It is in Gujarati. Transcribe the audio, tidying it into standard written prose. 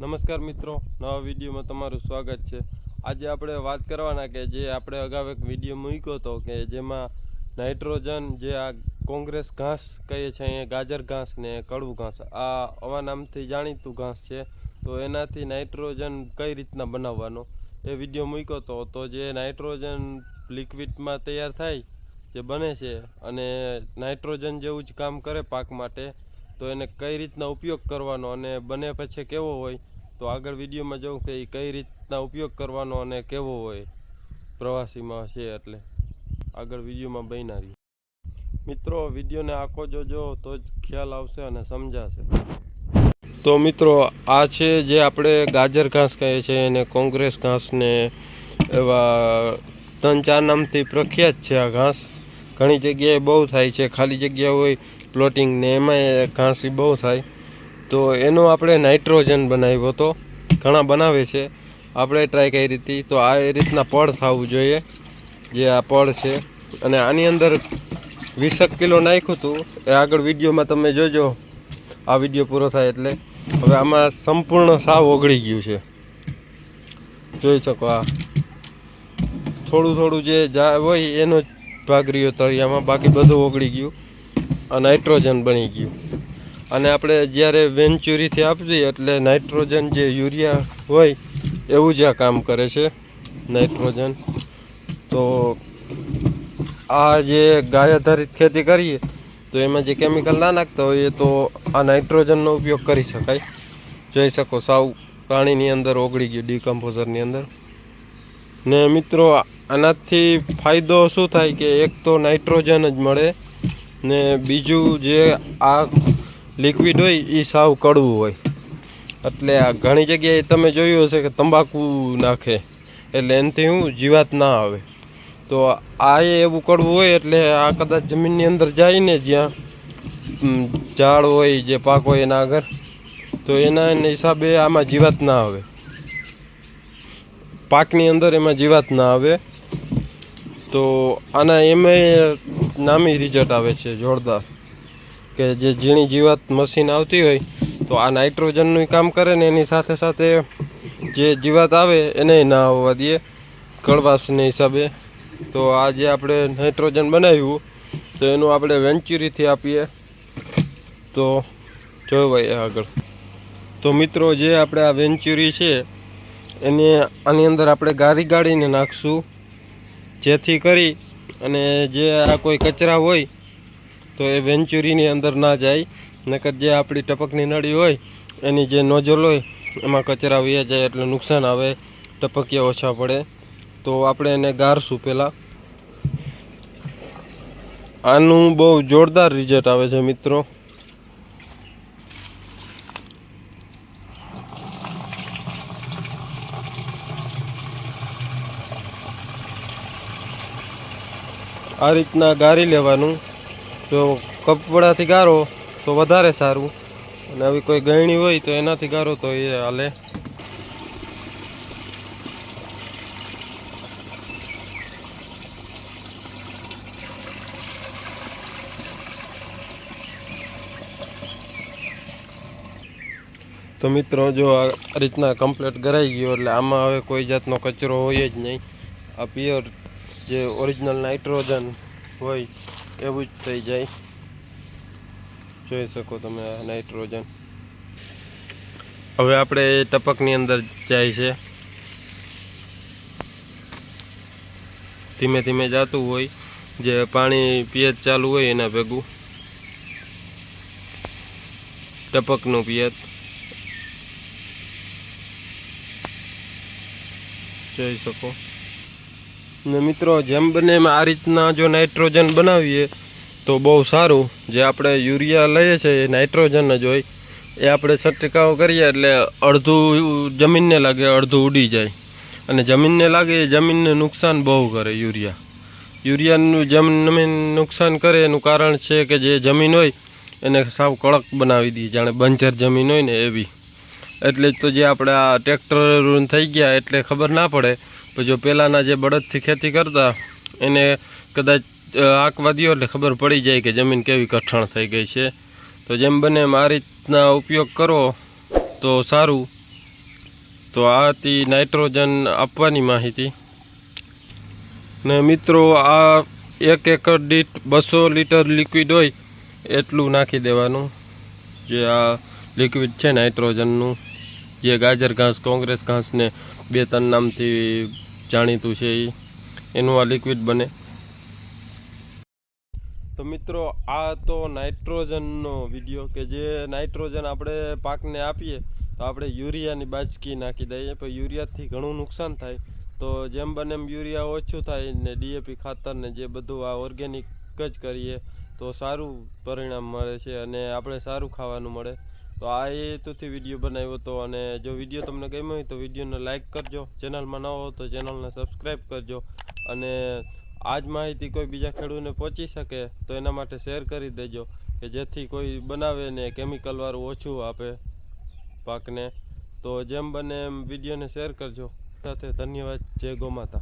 નમસ્કાર મિત્રો, નવા વિડીયોમાં તમારું સ્વાગત છે। આજે આપણે વાત કરવાના કે જે આપણે અગાઉ એક વિડીયો મૂક્યો હતો કે જેમાં નાઇટ્રોજન જે આ કોંગ્રેસ ઘાસ કહીએ છીએ અહીંયા ગાજર ઘાસ ને કડવું ઘાસ આ આવા નામથી જાણીતું ઘાસ છે। તો એનાથી નાઇટ્રોજન કઈ રીતના બનાવવાનો એ વિડીયો મૂક્યો હતો। તો જે નાઇટ્રોજન લિક્વિડમાં તૈયાર થાય જે બને છે અને નાઇટ્રોજન જેવું જ કામ કરે પાક માટે, તો એને કઈ રીતના ઉપયોગ કરવાનો અને બને પછી કેવો હોય, તો આગળ વિડીયોમાં જોઉં કે કઈ રીતના ઉપયોગ કરવાનો અને કેવો હોય પ્રવાસીમાં છે, એટલે આગળ વિડીયોમાં બન્યા રહીએ। મિત્રો વિડીયોને આખો જોજો તો જ ખ્યાલ આવશે અને સમજાશે। તો મિત્રો આ છે જે આપણે ગાજર ઘાસ કહીએ છીએ અને કોંગ્રેસ ઘાસ ને એવા 3-4 નામથી પ્રખ્યાત છે। આ ઘાસ ઘણી જગ્યાએ બહુ થાય છે, ખાલી જગ્યા હોય પ્લોટિંગ ને એમાં ઘાસ બહુ થાય। તો એનો આપણે નાઇટ્રોજન બનાવ્યો હતો, ઘણા બનાવે છે, આપણે ટ્રાય કરી હતી। તો આ એ રીતના પડ થવું જોઈએ, જે આ પડ છે, અને આની અંદર 20 કિલો નાખ્યું હતું એ આગળ વિડીયોમાં તમે જોજો, આ વિડીયો પૂરો થાય એટલે। હવે આમાં સંપૂર્ણ સાવ ઓગળી ગયું છે, જોઈ શકો। આ થોડું થોડું જે હોય એનો જ ભાગ રહ્યો તળિયામાં, બાકી બધું ઓગળી ગયું, આ નાઇટ્રોજન બની ગયું। અને આપણે જ્યારે વેન્ચુરીથી આપીએ એટલે નાઇટ્રોજન જે યુરિયા હોય એવું જ આ કામ કરે છે નાઇટ્રોજન। તો આ જે ગાય આધારિત ખેતી કરીએ તો એમાં જે કેમિકલ ના નાખતા હોઈએ તો આ નાઇટ્રોજનનો ઉપયોગ કરી શકાય। જોઈ શકો સાવ પાણીની અંદર ઓગળી ગયું, ડીકમ્પોઝરની અંદર। ને મિત્રો આનાથી ફાયદો શું થાય કે એક તો નાઇટ્રોજન જ મળે, ને બીજું જે આ લિક્વિડ હોય એ સાવ કડવું હોય, એટલે આ ઘણી જગ્યાએ તમે જોયું હશે કે તંબાકુ નાખે એટલે એનાથી શું જીવાત ના આવે। તો આ એવું કડવું હોય એટલે આ કદાચ જમીનની અંદર જાય ને જ્યાં ઝાડ હોય જે પાક હોય એના આગળ, તો એના હિસાબે આમાં જીવાત ના આવે, પાકની અંદર એમાં જીવાત ના આવે। તો આના એમાં નામી રિઝલ્ટ આવે છે જોરદાર, કે જે ઝીણી જીવાત મશીન આવતી હોય તો આ નાઇટ્રોજનનું કામ કરે ને એની સાથે સાથે જે જીવાત આવે એને ના આવવા દે કડવાશને હિસાબે। તો આ જે આપણે નાઇટ્રોજન બનાવ્યું તો એનું આપણે વેન્ચુરીથી આપીએ તો જોવાય આગળ। તો મિત્રો જે આપણે આ વેન્ચુરી છે એને આની અંદર આપણે ગાળીને નાખશું, જેથી કરી અને જે આ કોઈ કચરા હોય તો એ વેન્ચુરીની અંદર ના જાય, નકર જે આપણી ટપકની નળી હોય એની જે નોઝલ હોય એમાં કચરા વહી જાય એટલે નુકસાન આવે, ટપકિયા ઓછા પડે। તો આપણે એને ગાળશું પહેલાં। આનું બહુ જોરદાર રિઝલ્ટ આવે છે મિત્રો। આ રીતના ગાળી લેવાનું, જો કપડાથી ગાળો તો વધારે સારું, અને આવી કોઈ ગળણી હોય તો એનાથી ગાળો તો એ હાલે। તો મિત્રો જો આ રીતના કમ્પ્લીટ ગરાઈ ગયો એટલે આમાં હવે કોઈ જાતનો કચરો હોય જ નહીં, આ પ્યોર જે ઓરિજિનલ નાઇટ્રોજન હોય એવું જ થઈ જાય। જોઈ શકો તમે આ નાઇટ્રોજન હવે આપણે ટપકની અંદર જાય છે, ધીમે ધીમે જતું હોય, જે પાણી પિયત ચાલુ હોય એના ભેગું ટપકનું પિયત જોઈ શકો। ને મિત્રો જેમ બને એમ આ રીતના જો નાઇટ્રોજન બનાવીએ તો બહુ સારું। જે આપણે યુરિયા લઈએ છીએ એ નાઇટ્રોજન જ હોય, એ આપણે છંટકાવ કરીએ એટલે અડધું જમીનને લાગે અડધું ઉડી જાય, અને જમીનને લાગે એ જમીનને નુકસાન બહુ કરે યુરિયાનું જમીન નુકસાન કરે એનું કારણ છે કે જે જમીન હોય એને સાવ કડક બનાવી દઈએ, જાણે બંજર જમીન હોય ને એવી। એટલે જ તો જે આપણે આ ટ્રેક્ટર થઈ ગયા એટલે ખબર ના પડે, પણ જો પહેલાંના જે બળદથી ખેતી કરતા એને કદાચ આંકવા દો એટલે ખબર પડી જાય કે જમીન કેવી કઠણ થઈ ગઈ છે। તો જેમ બને એમ આ રીતના ઉપયોગ કરો તો સારું। તો આ હતી નાઇટ્રોજન આપવાની માહિતી. ને મિત્રો આ 1 એકર દીઠ 200 લીટર લિક્વિડ હોય એટલું નાખી દેવાનું. જે આ લિક્વિડ છે નાઇટ્રોજનનું, જે ગાજર ઘાસ કોંગ્રેસ ઘાસને 2-3 નામથી જાણીતું છે એનું આ લિક્વિડ બને. તો મિત્રો આ તો નાઇટ્રોજનનો વિડીયો કે જે નાઇટ્રોજન આપણે પાકને આપીએ તો આપણે યુરિયાની બાચકી નાખી દઈએ, પણ યુરિયાથી ઘણું નુકસાન થાય. તો જેમ બને એમ યુરિયા ઓછું થાય ને DAP ખાતર ને જે બધું આ ઓર્ગેનિક જ કરીએ તો સારું પરિણામ મળે છે અને આપણે સારું ખાવાનું મળે. તો આ હેતુથી વિડીયો બનાવ્યો હતો. અને જો વિડીયો તમને ગમ્યો હોય તો વિડીયોને લાઇક કરજો, ચેનલમાં ન હો તો ચેનલને સબસ્ક્રાઈબ કરજો. અને આ જ માહિતી કોઈ બીજા ખેડૂતને પહોંચી શકે તો એના માટે શેર કરી દેજો, કે જેથી કોઈ બનાવે ને કેમિકલવાળું ઓછું આપે પાકને. તો જેમ બને એમ વિડીયોને શેર કરજો. સાથે ધન્યવાદ. જય ગૌ માતા.